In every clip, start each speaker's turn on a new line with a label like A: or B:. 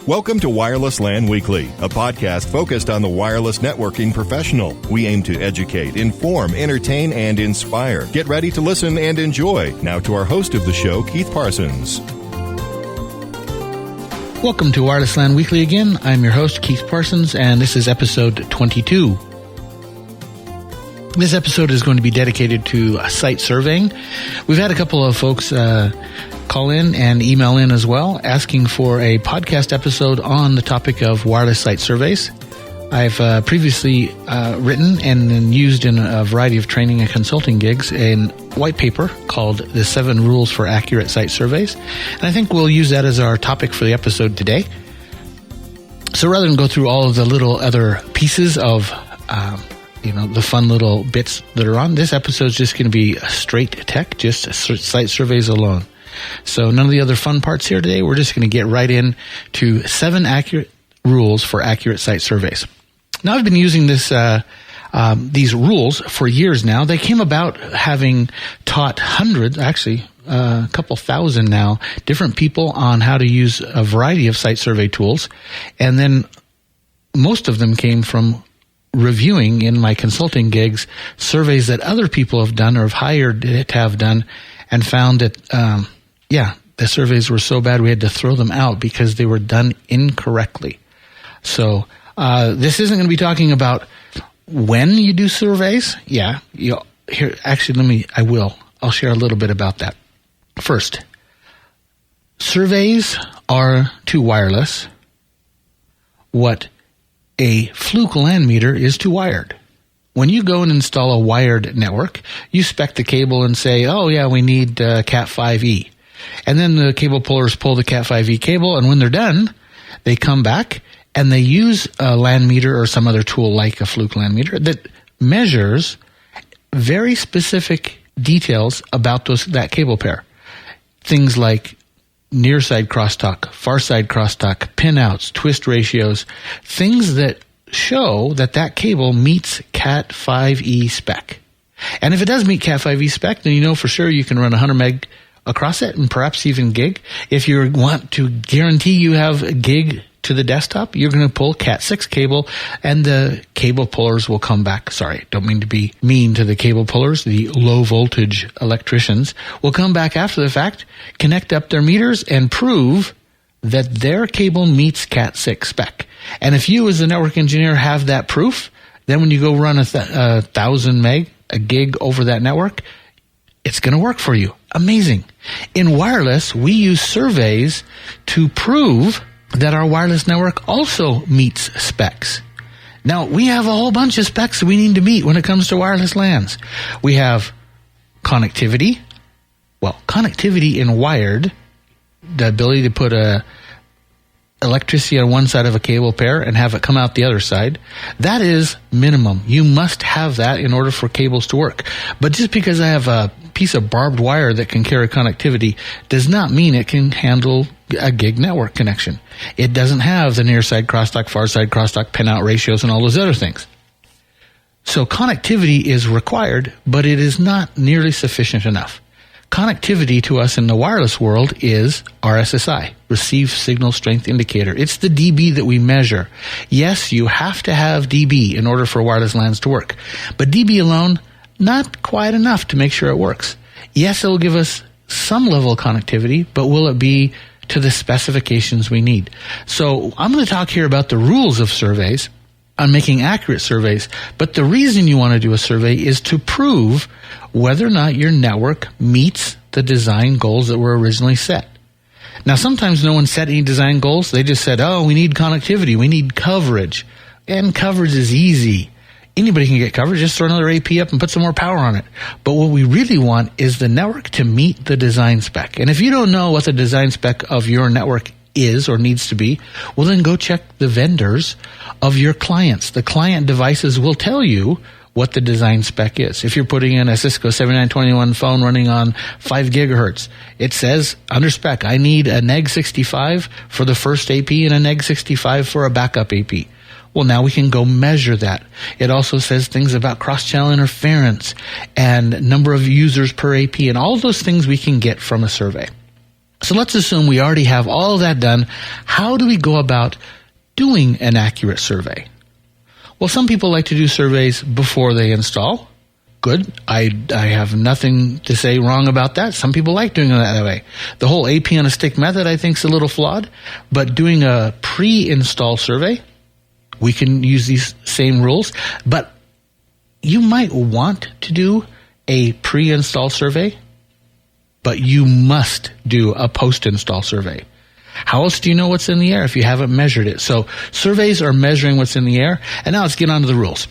A: Welcome to Wireless LAN Weekly, a podcast focused on the wireless networking professional. We aim to educate, inform, entertain, and inspire. Get ready to listen and enjoy. Now to our host of the show, Keith Parsons.
B: Welcome to Wireless LAN Weekly again. I'm your host, Keith Parsons, and this is episode 22. This episode is going to be dedicated to site surveying. We've had a couple of folks call in and email in as well, asking for a podcast episode on the topic of wireless site surveys. I've previously written and used in a variety of training and consulting gigs a white paper called The 7 Rules for Accurate Site Surveys. And I think we'll use that as our topic for the episode today. So rather than go through all of the little other pieces of the fun little bits that are on, this episode is just going to be straight tech, just site surveys alone. So none of the other fun parts here today. We're just going to get right in to 7 accurate rules for accurate site surveys. Now, I've been using these rules for years now. They came about having taught hundreds, actually a couple thousand now, different people on how to use a variety of site survey tools. And then most of them came from reviewing in my consulting gigs surveys that other people have done or have hired to have done, and found that the surveys were so bad we had to throw them out because they were done incorrectly. So this isn't going to be talking about when you do surveys. I'll share a little bit about that. First, surveys are to wireless what a fluke LAN meter is to wired. When you go and install a wired network, you spec the cable and say, we need Cat 5e. And then the cable pullers pull the Cat 5e cable, and when they're done, they come back and they use a LAN meter or some other tool like a fluke LAN meter that measures very specific details about that cable pair. Things like near side crosstalk, far side crosstalk, pinouts, twist ratios, things that show that cable meets Cat 5e spec. And if it does meet Cat 5e spec, then you know for sure you can run 100 meg across it and perhaps even gig. If you want to guarantee you have a gig to the desktop, you're going to pull Cat 6 cable and the cable pullers will come back. Sorry, don't mean to be mean to the cable pullers. The low voltage electricians will come back after the fact, connect up their meters and prove that their cable meets Cat 6 spec. And if you as a network engineer have that proof, then when you go run a 1,000 meg, a gig over that network, it's going to work for you. Amazing. In wireless, we use surveys to prove that our wireless network also meets specs. Now, we have a whole bunch of specs that we need to meet when it comes to wireless LANs. We have connectivity. Well, connectivity in wired, the ability to put electricity on one side of a cable pair and have it come out the other side, that is minimum. You must have that in order for cables to work. But just because I have a piece of barbed wire that can carry connectivity does not mean it can handle a gig network connection. It doesn't have the near side crosstalk, far side crosstalk, pinout ratios, and all those other things. So connectivity is required, but it is not nearly sufficient enough. Connectivity to us in the wireless world is RSSI, Receive Signal Strength Indicator. It's the dB that we measure. Yes, you have to have dB in order for wireless LANs to work. But dB alone, not quite enough to make sure it works. Yes, it will give us some level of connectivity, but will it be to the specifications we need? So I'm going to talk here about the rules of surveys on making accurate surveys. But the reason you want to do a survey is to prove whether or not your network meets the design goals that were originally set. Now, sometimes no one set any design goals. They just said, we need connectivity, we need coverage. And coverage is easy. Anybody can get coverage. Just throw another AP up and put some more power on it. But what we really want is the network to meet the design spec. And if you don't know what the design spec of your network is or needs to be, well, then go check the vendors of your clients. The client devices will tell you what the design spec is. If you're putting in a Cisco 7921 phone running on 5 gigahertz, it says under spec, I need a neg 65 for the first AP and a neg 65 for a backup AP. Well, now we can go measure that. It also says things about cross-channel interference and number of users per AP and all those things we can get from a survey. So let's assume we already have all of that done. How do we go about doing an accurate survey? Well, some people like to do surveys before they install. Good. I have nothing to say wrong about that. Some people like doing it that way. The whole AP on a stick method, I think, is a little flawed. But doing a pre-install survey, we can use these same rules. But you might want to do a pre-install survey, but you must do a post-install survey. How else do you know what's in the air if you haven't measured it? So surveys are measuring what's in the air. And now let's get on to the rules.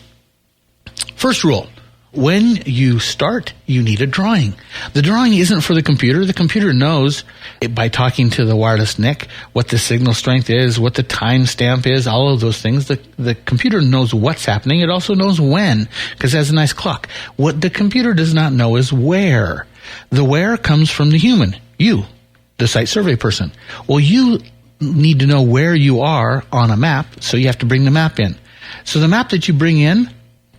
B: First rule. When you start, you need a drawing. The drawing isn't for the computer. The computer knows by talking to the wireless NIC what the signal strength is, what the timestamp is, all of those things. The computer knows what's happening. It also knows when, because it has a nice clock. What the computer does not know is where. The where comes from the human, you, the site survey person. Well, you need to know where you are on a map, so you have to bring the map in. So the map that you bring in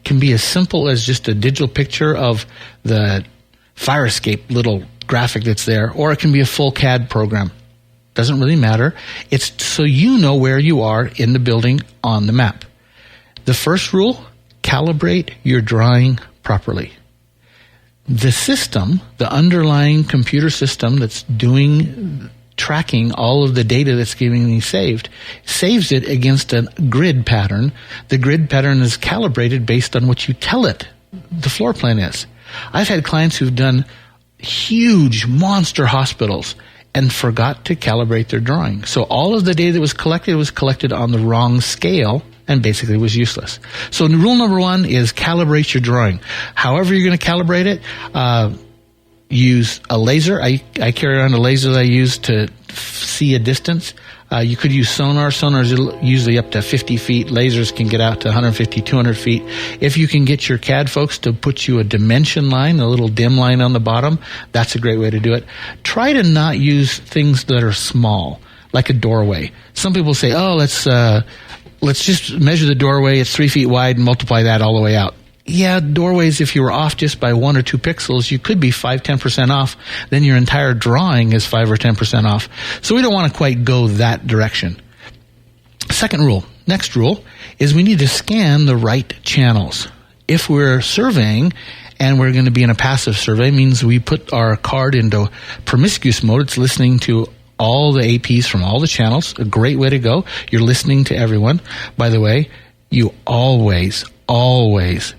B: can be as simple as just a digital picture of the fire escape little graphic that's there, or it can be a full CAD program. Doesn't really matter. It's so you know where you are in the building on the map. The first rule, calibrate your drawing properly. The system, the underlying computer system that's tracking all of the data that's getting saved, saves it against a grid pattern. The grid pattern is calibrated based on what you tell it the floor plan is. I've had clients who've done huge monster hospitals and forgot to calibrate their drawing. So all of the data that was collected on the wrong scale and basically was useless. So rule number one is calibrate your drawing. However you're going to calibrate it, use a laser. I carry around a laser that I use to see a distance. You could use sonar. Sonar's usually up to 50 feet. Lasers can get out to 150, 200 feet. If you can get your CAD folks to put you a dimension line, a little dim line on the bottom, that's a great way to do it. Try to not use things that are small, like a doorway. Some people say, oh, let's just measure the doorway. It's 3 feet wide and multiply that all the way out. Yeah, doorways, if you were off just by 1 or 2 pixels, you could be 5-10% off. Then your entire drawing is 5 or 10% off. So we don't want to quite go that direction. Next rule, is we need to scan the right channels. If we're surveying and we're going to be in a passive survey, means we put our card into promiscuous mode. It's listening to all the APs from all the channels. A great way to go. You're listening to everyone. By the way, you always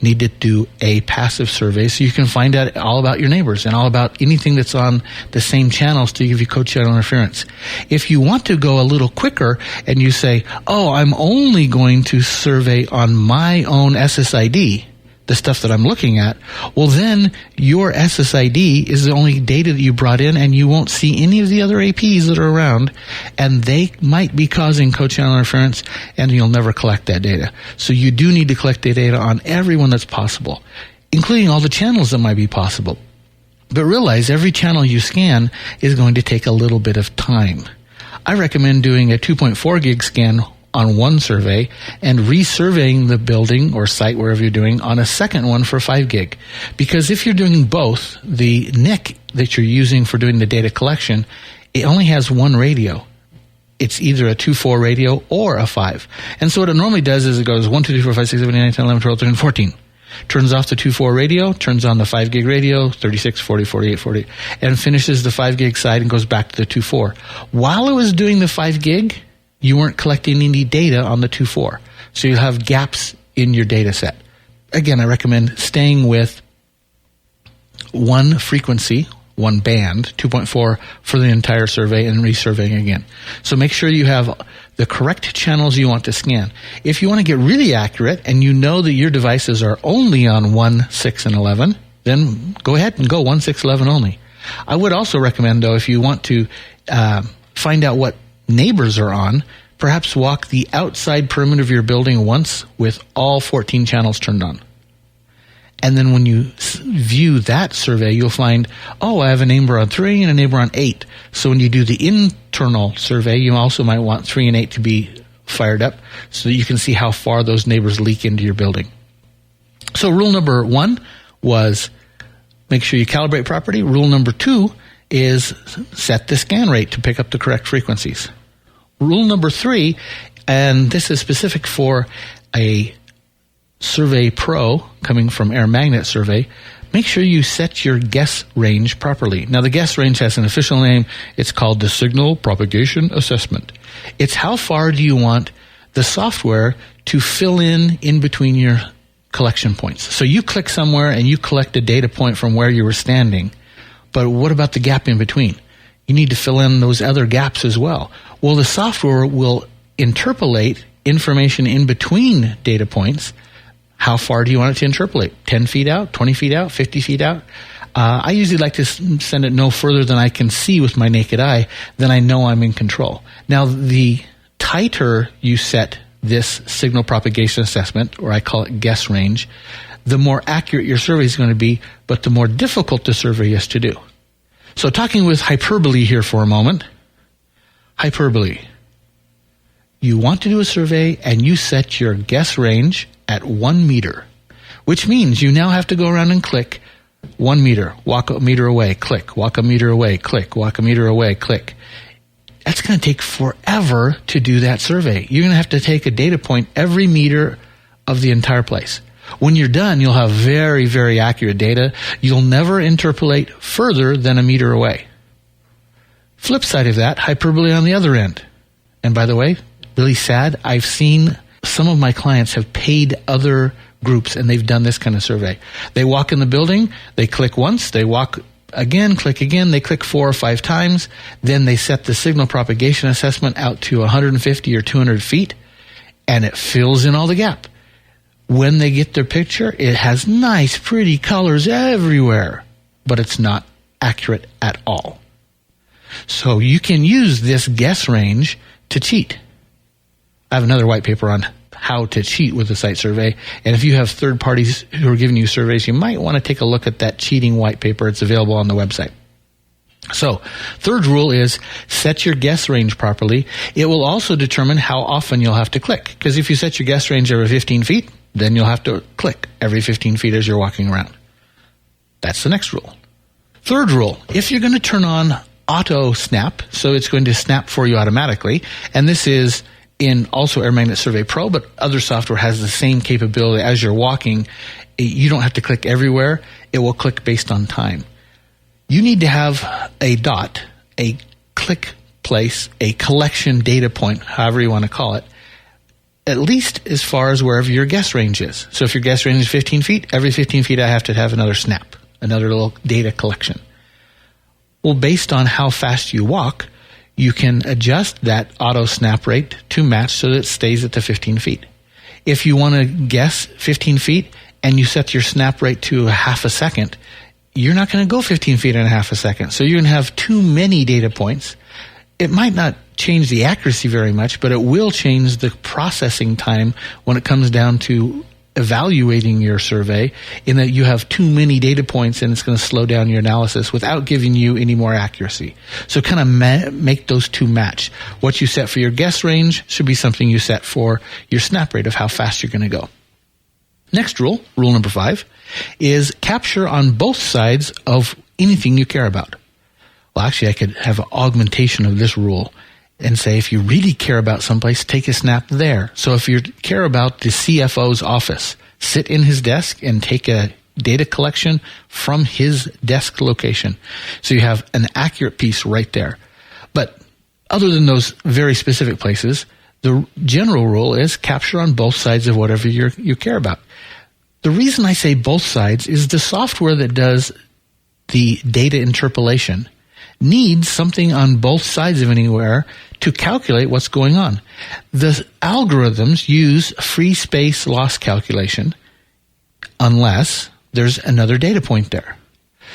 B: need to do a passive survey so you can find out all about your neighbors and all about anything that's on the same channels to give you co-channel interference. If you want to go a little quicker and you say, oh, I'm only going to survey on my own SSID, the stuff that I'm looking at, well then your SSID is the only data that you brought in and you won't see any of the other APs that are around, and they might be causing co-channel interference and you'll never collect that data. So you do need to collect the data on everyone that's possible, including all the channels that might be possible. But realize every channel you scan is going to take a little bit of time. I recommend doing a 2.4 gig scan on one survey and resurveying the building or site, wherever you're doing, on a second one for 5 gig. Because if you're doing both, the NIC that you're using for doing the data collection, it only has one radio. It's either a 2.4 radio or a 5. And so what it normally does is it goes 1, 2, 3, 4, 5, 6, 7, 8, 9, 10, 11, 12, 13, 14. Turns off the 2.4 radio, turns on the 5 gig radio, 36, 40, 48, 40, and finishes the 5 gig side and goes back to the 2.4. While it was doing the 5 gig, you weren't collecting any data on the 2.4. So you'll have gaps in your data set. Again, I recommend staying with one frequency, one band, 2.4 for the entire survey and resurveying again. So make sure you have the correct channels you want to scan. If you want to get really accurate and you know that your devices are only on 1, 6, and 11, then go ahead and go 1, 6, 11 only. I would also recommend, though, if you want to find out what neighbors are on, perhaps walk the outside perimeter of your building once with all 14 channels turned on. And then when you view that survey, you'll find, oh, I have a neighbor on 3 and a neighbor on 8. So when you do the internal survey, you also might want 3 and 8 to be fired up so that you can see how far those neighbors leak into your building. So rule number 1 was make sure you calibrate properly. Rule number 2 is set the scan rate to pick up the correct frequencies. Rule number 3, and this is specific for a Survey Pro coming from Air Magnet Survey, make sure you set your guess range properly. Now, the guess range has an official name. It's called the Signal Propagation Assessment. It's how far do you want the software to fill in between your collection points. So you click somewhere and you collect a data point from where you were standing, but what about the gap in between? You need to fill in those other gaps as well. Well, the software will interpolate information in between data points. How far do you want it to interpolate? 10 feet out, 20 feet out, 50 feet out? I usually like to send it no further than I can see with my naked eye, then I know I'm in control. Now, the tighter you set this signal propagation assessment, or I call it guess range, the more accurate your survey is going to be, but the more difficult the survey is to do. So talking with Hyperbole here for a moment. Hyperbole. You want to do a survey and you set your guess range at 1 meter, which means you now have to go around and click 1 meter, walk a meter away, click, walk a meter away, click, walk a meter away, click. That's going to take forever to do that survey. You're going to have to take a data point every meter of the entire place. When you're done, you'll have very, very accurate data. You'll never interpolate further than a meter away. Flip side of that, Hyperbole on the other end. And by the way, really sad, I've seen some of my clients have paid other groups and they've done this kind of survey. They walk in the building, they click once, they walk again, click again, they click 4 or 5 times, then they set the signal propagation assessment out to 150 or 200 feet, and it fills in all the gap. When they get their picture, it has nice, pretty colors everywhere, but it's not accurate at all. So you can use this guess range to cheat. I have another white paper on how to cheat with a site survey, and if you have third parties who are giving you surveys, you might want to take a look at that cheating white paper. It's available on the website. So, third rule is set your guess range properly. It will also determine how often you'll have to click, because if you set your guess range every 15 feet, then you'll have to click every 15 feet as you're walking around. That's the next rule. Third rule, if you're going to turn on auto snap, so it's going to snap for you automatically, and this is in also Air Magnet Survey Pro, but other software has the same capability. As you're walking, you don't have to click everywhere. It will click based on time. You need to have a dot, a click place, a collection data point, however you want to call it, at least as far as wherever your guess range is. So if your guess range is 15 feet, every 15 feet I have to have another snap, another little data collection. Well, based on how fast you walk, you can adjust that auto snap rate to match so that it stays at the 15 feet. If you want to guess 15 feet and you set your snap rate to a half a second, you're not going to go 15 feet in a half a second. So you're going to have too many data points. It might not change the accuracy very much, but it will change the processing time when it comes down to evaluating your survey, in that you have too many data points and it's going to slow down your analysis without giving you any more accuracy. So kind of make those two match. What you set for your guess range should be something you set for your snap rate of how fast you're going to go. Next rule, rule number 5, is capture on both sides of anything you care about. Well, actually, I could have an augmentation of this rule and say, if you really care about someplace, take a snap there. So if you care about the CFO's office, sit in his desk and take a data collection from his desk location. So you have an accurate piece right there. But other than those very specific places, the general rule is capture on both sides of whatever you care about. The reason I say both sides is the software that does the data interpolation needs something on both sides of anywhere to calculate what's going on. The algorithms use free space loss calculation unless there's another data point there.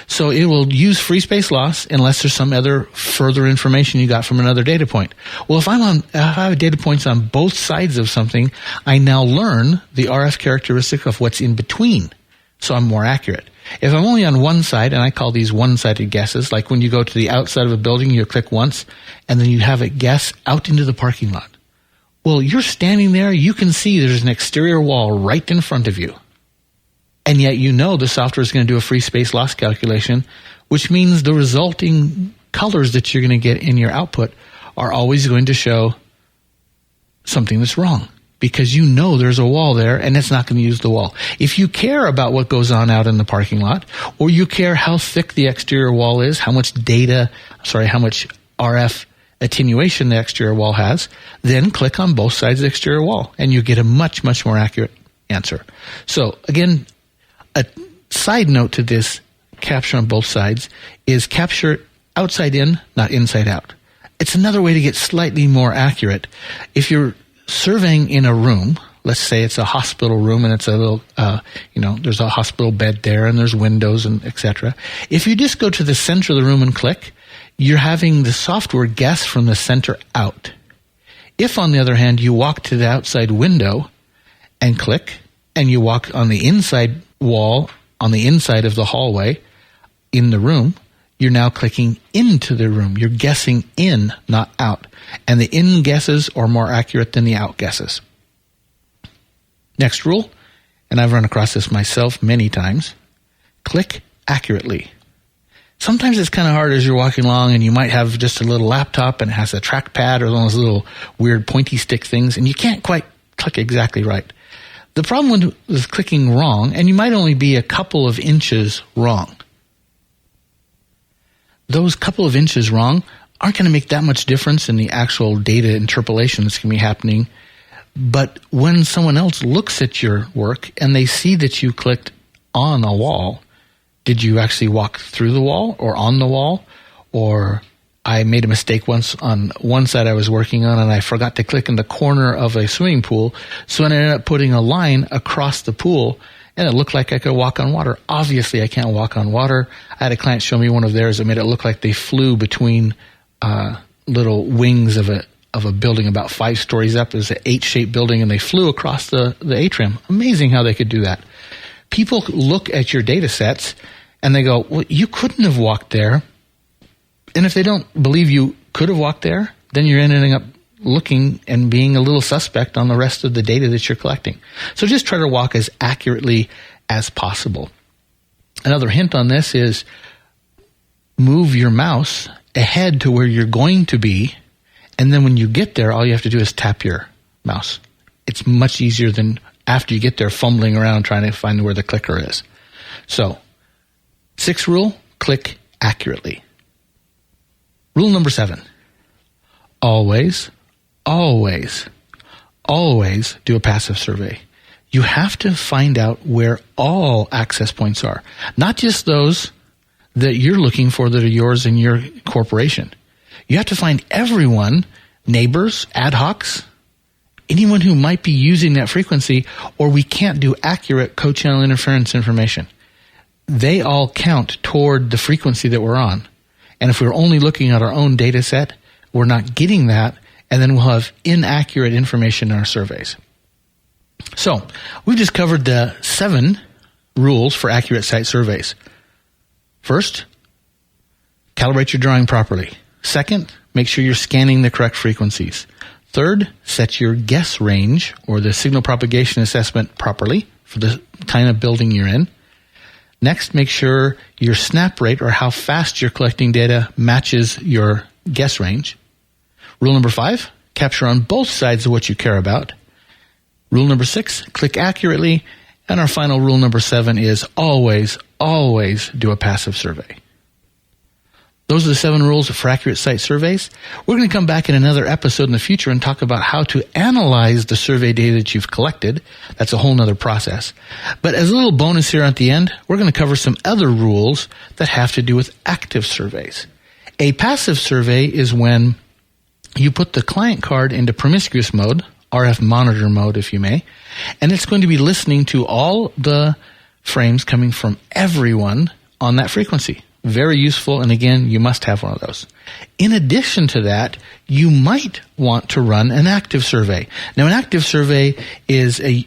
B: So it will use free space loss unless there's some other further information you got from another data point. Well, if I have data points on both sides of something, I now learn the RF characteristic of what's in between, so I'm more accurate. If I'm only on one side, and I call these one-sided guesses, like when you go to the outside of a building, you click once, and then you have it guess out into the parking lot. Well, you're standing there, you can see there's an exterior wall right in front of you. And yet you know the software is going to do a free space loss calculation which means the resulting colors that you're going to get in your output are always going to show something that's wrong, because you know there's a wall there and it's not going to use the wall. If you care about what goes on out in the parking lot, or you care how thick the exterior wall is, how much RF attenuation the exterior wall has, then click on both sides of the exterior wall and you get a much, much more accurate answer. So again, a side note to this capture on both sides is capture outside in, not inside out. It's another way to get slightly more accurate. If you're surveying in a room, let's say it's a hospital room and it's a little, there's a hospital bed there and there's windows and etc. If you just go to the center of the room and click, you're having the software guess from the center out. If, on the other hand, you walk to the outside window and click, and you walk on the inside wall, on the inside of the hallway in the room, you're now clicking into the room. You're guessing in, not out. And the in guesses are more accurate than the out guesses. Next rule, and I've run across this myself many times, click accurately. Sometimes it's kind of hard as you're walking along and you might have just a little laptop and it has a trackpad or one of those little weird pointy stick things and you can't quite click exactly right. The problem with clicking wrong, and you might only be a couple of inches wrong. Those couple of inches wrong aren't going to make that much difference in the actual data interpolation that's going to be happening. But when someone else looks at your work and they see that you clicked on a wall, did you actually walk through the wall or on the wall? Or I made a mistake once on one side I was working on and I forgot to click in the corner of a swimming pool. So I ended up putting a line across the pool and it looked like I could walk on water. Obviously I can't walk on water. I had a client show me one of theirs that made it look like they flew between little wings of a building about 5 stories up. It was an H-shaped building and they flew across the atrium. Amazing how they could do that. People look at your data sets and they go, well, you couldn't have walked there. And if they don't believe you could have walked there, then you're ending up looking and being a little suspect on the rest of the data that you're collecting. So just try to walk as accurately as possible. Another hint on this is move your mouse ahead to where you're going to be, and then when you get there, all you have to do is tap your mouse. It's much easier than after you get there fumbling around trying to find where the clicker is. So, 6th rule, click accurately. Rule number 7, always do a passive survey. You have to find out where all access points are, not just those that you're looking for that are yours in your corporation. You have to find everyone, neighbors, ad hocs, anyone who might be using that frequency, or we can't do accurate co-channel interference information. They all count toward the frequency that we're on. And if we're only looking at our own data set, we're not getting that, and then we'll have inaccurate information in our surveys. So, we've just covered the 7 rules for accurate site surveys. First, calibrate your drawing properly. Second, make sure you're scanning the correct frequencies. Third, set your guess range or the signal propagation assessment properly for the kind of building you're in. Next, make sure your snap rate or how fast you're collecting data matches your guess range. Rule number 5, capture on both sides of what you care about. Rule number 6, click accurately. And our final rule number 7 is always do a passive survey. Those are the 7 rules for accurate site surveys. We're going to come back in another episode in the future and talk about how to analyze the survey data that you've collected. That's a whole nother process. But as a little bonus here at the end, we're going to cover some other rules that have to do with active surveys. A passive survey is when you put the client card into promiscuous mode, RF monitor mode if you may, and it's going to be listening to all the frames coming from everyone on that frequency. Very useful, and again, you must have one of those. In addition to that, you might want to run an active survey. Now, an active survey is a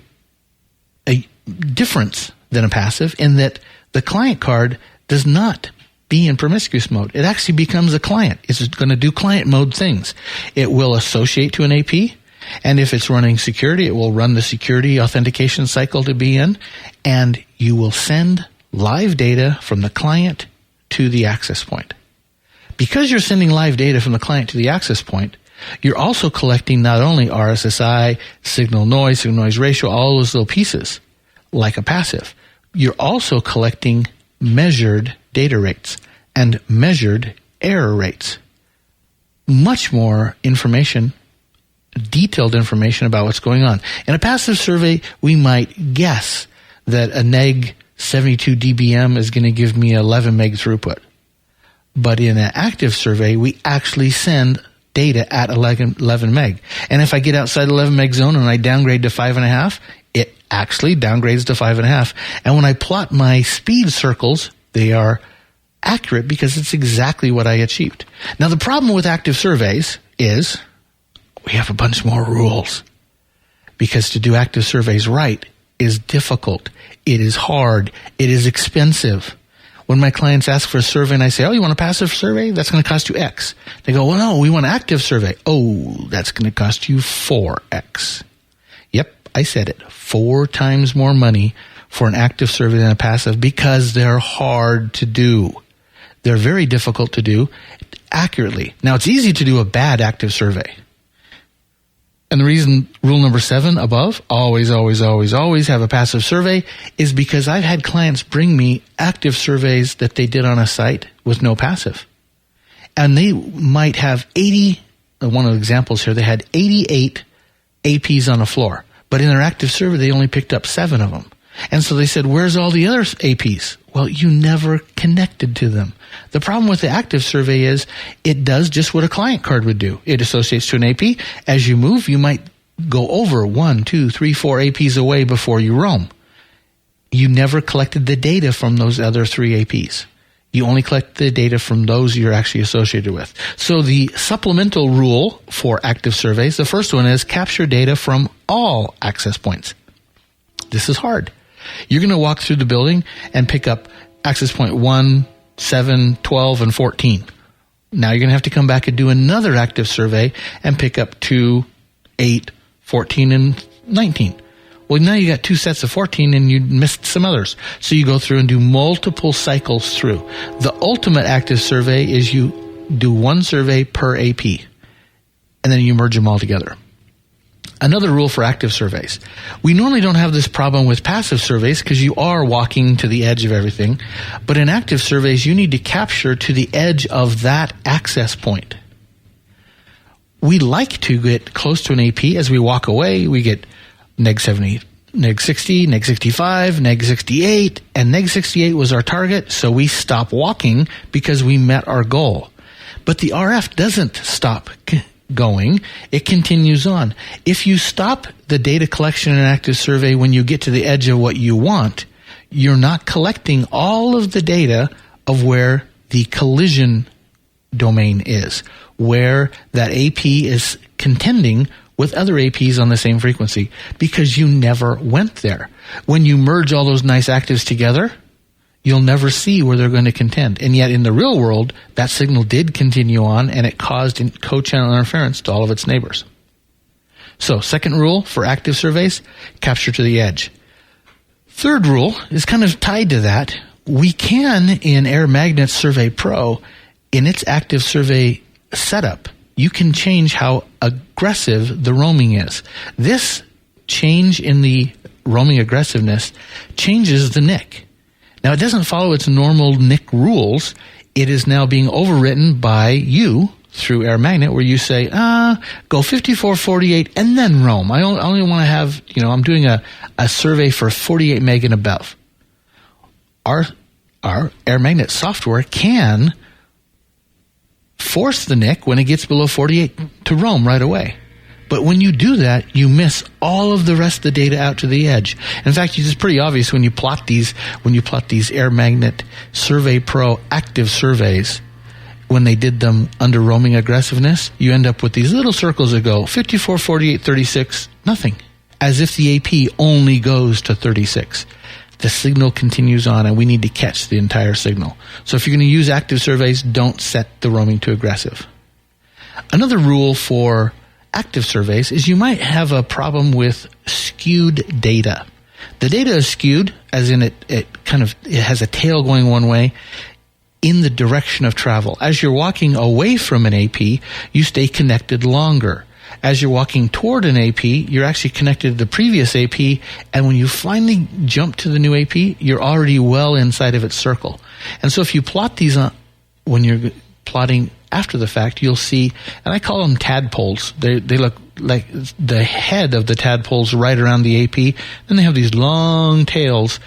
B: difference than a passive in that the client card does not be in promiscuous mode. It actually becomes a client. It's going to do client mode things. It will associate to an AP, and if it's running security, it will run the security authentication cycle to be in, and you will send live data from the client to the access point. Because you're sending live data from the client to the access point, you're also collecting not only RSSI, signal noise ratio, all those little pieces, like a passive. You're also collecting measured data rates and measured error rates. Much more information, detailed information about what's going on. In a passive survey, we might guess that a neg 72 dBm is going to give me 11 meg throughput. But in an active survey, we actually send data at 11 meg. And if I get outside 11 meg zone and I downgrade to 5.5, it actually downgrades to 5.5. And when I plot my speed circles, they are accurate because it's exactly what I achieved. Now, the problem with active surveys is we have a bunch more rules, because to do active surveys right is difficult. It is hard. It is expensive. When my clients ask for a survey and I say, oh, you want a passive survey? That's going to cost you X. They go, well, no, we want an active survey. Oh, that's going to cost you 4X. Yep, I said it. 4 times more money for an active survey than a passive, because they're hard to do. They're very difficult to do accurately. Now, it's easy to do a bad active survey. And the reason, rule number 7 above, always have a passive survey, is because I've had clients bring me active surveys that they did on a site with no passive. And they might have 80, one of the examples here, they had 88 APs on a floor. But in their active survey, they only picked up 7 of them. And so they said, where's all the other APs? Well, you never connected to them. The problem with the active survey is it does just what a client card would do. It associates to an AP. As you move, you might go over 1, 2, 3, 4 APs away before you roam. You never collected the data from those other 3 APs. You only collect the data from those you're actually associated with. So the supplemental rule for active surveys, the first one is capture data from all access points. This is hard. You're going to walk through the building and pick up access point 1, 7, 12, and 14. Now you're going to have to come back and do another active survey and pick up 2, 8, 14, and 19. Well, now you got 2 sets of 14 and you missed some others. So you go through and do multiple cycles through. The ultimate active survey is you do 1 survey per AP, and then you merge them all together. Another rule for active surveys. We normally don't have this problem with passive surveys because you are walking to the edge of everything. But in active surveys, you need to capture to the edge of that access point. We like to get close to an AP. As we walk away, we get neg 70, neg 60, neg 65, neg 68, and neg 68 was our target, so we stop walking because we met our goal. But the RF doesn't stop going, it continues on. If you stop the data collection in an active survey when you get to the edge of what you want, you're not collecting all of the data of where the collision domain is, where that AP is contending with other APs on the same frequency, because you never went there. When you merge all those nice actives together, you'll never see where they're going to contend. And yet in the real world, that signal did continue on, and it caused co-channel interference to all of its neighbors. So, second rule for active surveys, capture to the edge. Third rule is kind of tied to that. We can, in Air Magnet Survey Pro, in its active survey setup, you can change how aggressive the roaming is. This change in the roaming aggressiveness changes the NIC. Now, it doesn't follow its normal NIC rules. It is now being overwritten by you through Air Magnet, where you say, go 5448 and then roam. I only want to have, I'm doing a survey for 48 meg and above. Our Air Magnet software can force the NIC when it gets below 48 to roam right away. But when you do that, you miss all of the rest of the data out to the edge. In fact, it's pretty obvious when you plot these Air Magnet Survey Pro active surveys, when they did them under roaming aggressiveness, you end up with these little circles that go 54, 48, 36, nothing. As if the AP only goes to 36. The signal continues on, and we need to catch the entire signal. So if you're going to use active surveys, don't set the roaming to aggressive. Another rule for active surveys is you might have a problem with skewed data. The data is skewed, as in it has a tail going one way. in the direction of travel. As you're walking away from an AP, you stay connected longer. As you're walking toward an AP, you're actually connected to the previous AP, and when you finally jump to the new AP, you're already well inside of its circle. And so if you plot these when you're plotting after the fact, you'll see, and I call them tadpoles. They look like the head of the tadpoles right around the AP. Then they have these long tails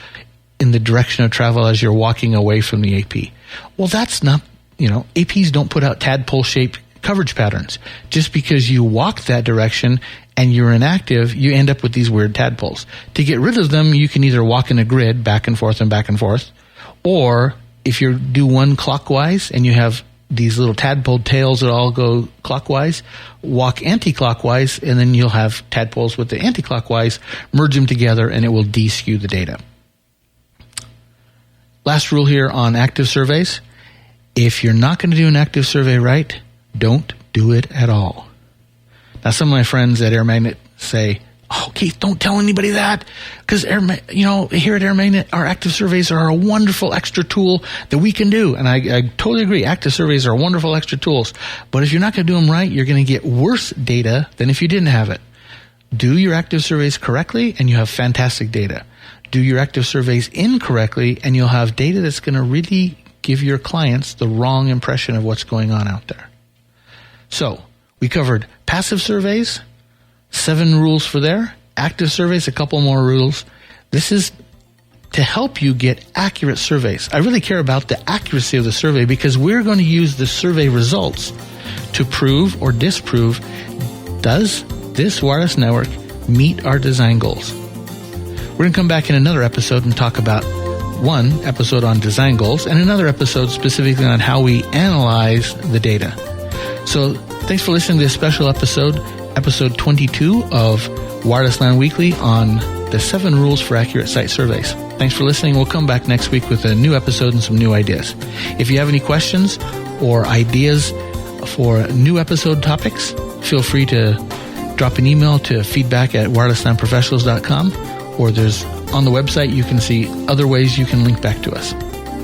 B: in the direction of travel as you're walking away from the AP. Well, that's not, APs don't put out tadpole-shaped coverage patterns. Just because you walk that direction and you're inactive, you end up with these weird tadpoles. To get rid of them, you can either walk in a grid back and forth, or if you do one clockwise and you have these little tadpole tails that all go clockwise, walk anti-clockwise, and then you'll have tadpoles with the anti-clockwise, merge them together, and it will de-skew the data. Last rule here on active surveys. If you're not going to do an active survey right, don't do it at all. Now, some of my friends at Air Magnet say, "Oh, Keith, don't tell anybody that, because here at Air Magnet, our active surveys are a wonderful extra tool that we can do." And I totally agree. Active surveys are wonderful extra tools. But if you're not going to do them right, you're going to get worse data than if you didn't have it. Do your active surveys correctly, and you have fantastic data. Do your active surveys incorrectly, and you'll have data that's going to really give your clients the wrong impression of what's going on out there. So, we covered passive surveys, 7 rules for there. Active surveys, a couple more rules. This is to help you get accurate surveys. I really care about the accuracy of the survey because we're going to use the survey results to prove or disprove, does this wireless network meet our design goals? We're going to come back in another episode and talk about one episode on design goals and another episode specifically on how we analyze the data. So thanks for listening to this special episode 22 of Wireless LAN Weekly on the 7 rules for accurate site surveys. Thanks for listening. We'll come back next week with a new episode and some new ideas. If you have any questions or ideas for new episode topics, feel free to drop an email to feedback@wirelesslanprofessionals.com, or there's on the website you can see other ways you can link back to us.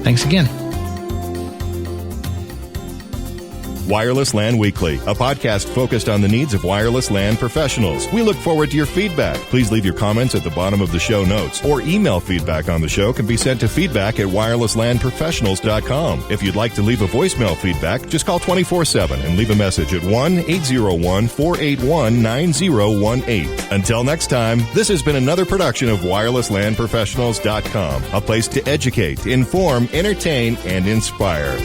B: Thanks again.
A: Wireless LAN Weekly, a podcast focused on the needs of wireless LAN professionals. We look forward to your feedback. Please leave your comments at the bottom of the show notes, or email feedback on the show can be sent to feedback@wirelesslanprofessionals.com. If you'd like to leave a voicemail feedback, just call 24/7 and leave a message at 1-801-481-9018. Until next time, this has been another production of wirelesslanprofessionals.com, a place to educate, inform, entertain, and inspire.